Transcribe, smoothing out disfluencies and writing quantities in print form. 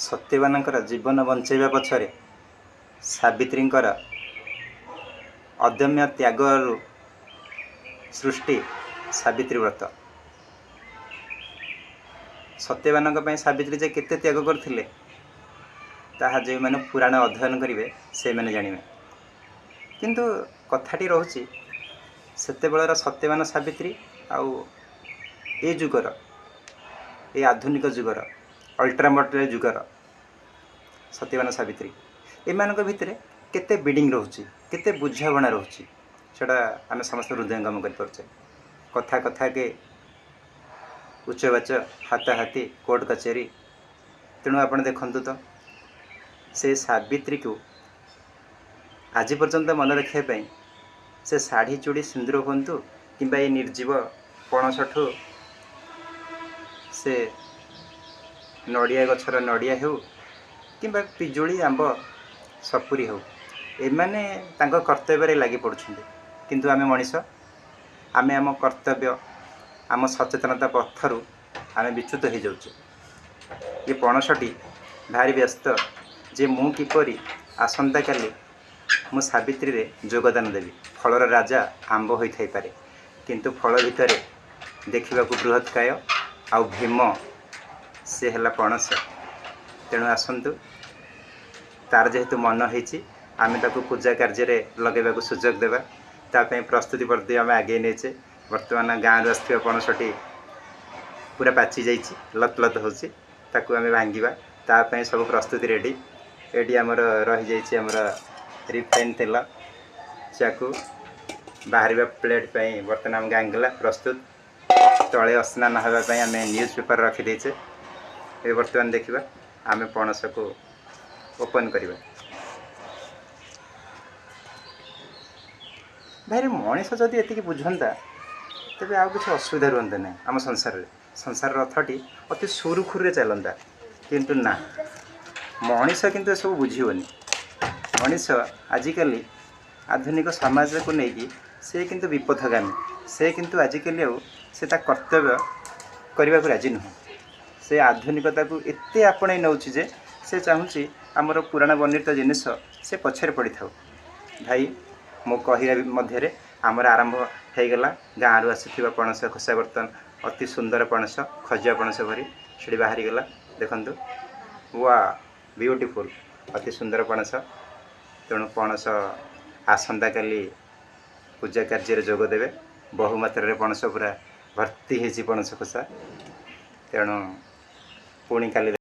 सत्यवानଙ୍କର जीवन बंचाइबा पछरे सावित्रींकर अदम्य त्यागरु सृष्टि सावित्री व्रत। सत्यवानଙ୍କ ପାଇଁ सावित्री जे केते त्याग करथिले ताहा जे माने पुराण अध्ययन करिवे से माने जानिवे। किंतु कथाटी रहुची सेते बेलर सत्यवान सावित्री आउ ए जुगर ए आधुनिक जुगर अल्ट्रा मॉडर्न जुगर सत्यवान सावित्री एमानक भितरे केते बिडिंग रहुची केते बुझाबणा रहुची सेटा आमे समस्त हृदयंगम कर परछे। कथा कथा के उच्चवाच हाथाहाथी कोर्ट कचेरी तेणु आपण देखंतु तो से सावित्री को आज पर्यंत मन रखापी से शाढ़ी चूड़ी सिंदूर हूँ कि निर्जीव पणसठू से नड़िया गछर नड़िया हो कि पिजुली आंब सपुरी हो एमाने तांको कर्तव्य लगी पड़ुछन्ति। किंतु आमे मनीष आमे आम कर्तव्य आम सचेतनता पथरु आमे विच्युत हो जाउछे। ये पणसटी भारी व्यस्त जे मु किपरि आसंता काली मु सावित्री रे योगदान देवी। फलर राजा आंब होई थाई पारे किंतु फल भितर देखा बृहत्काय आउ भीम से हला पणस। तेणु आसतु तार जेहेतु मन होती आम ताकू पूजा कार्य लगेगा सुजोग देवा ताप प्रस्तुति प्रति आम आगे नेचे। बर्तमान गाँव आसवा पणसटी पूरा पाची जा लत लत होताकू आम भांगा ताप सब प्रस्तुति रेडी। ये आमर रही जामर रिफाइन तेल चाकू बाहर प्लेट बर्तमान आम गांगला प्रस्तुत तले अस्नान होगापी आम न्यूज पेपर रखीदेचे। ये बर्तमान देखा आम पणस को ओपन करवा। भाई मनीष जदि एति बुझंता तेज आउ कि असुविधा रुहंता ना आम संसार संसार रथटी अति सुरुखुरे चलता। किंतु ना मनीष किंतु सब बुझीबनी। मनीष आजिकल आधुनिक समाज को लेकिन से किंतु विपथगामी से किंतु आजिकल से कर्तव्य करने को राजी नुह। से आधुनिकता को एते आपणे नौछि जे से चाहूँगी आमर पुराण वर्णित जिनिस से पछरे पड़ी था। भाई मो कहवा मध्य आमर आरंभ होगला गाँव रु आसी पणस खसा बर्तन अति सुंदर पणस खजुआ पणस भरी से बाहरी गला देखंतु वा ब्यूटीफुल अति सुंदर पणस। तेणु पणस आसंता काली पूजा कार्य जोग देवे। बहु मात्रा पणस पूरा भर्ती होती पणस खसा। तेणु पुणी काली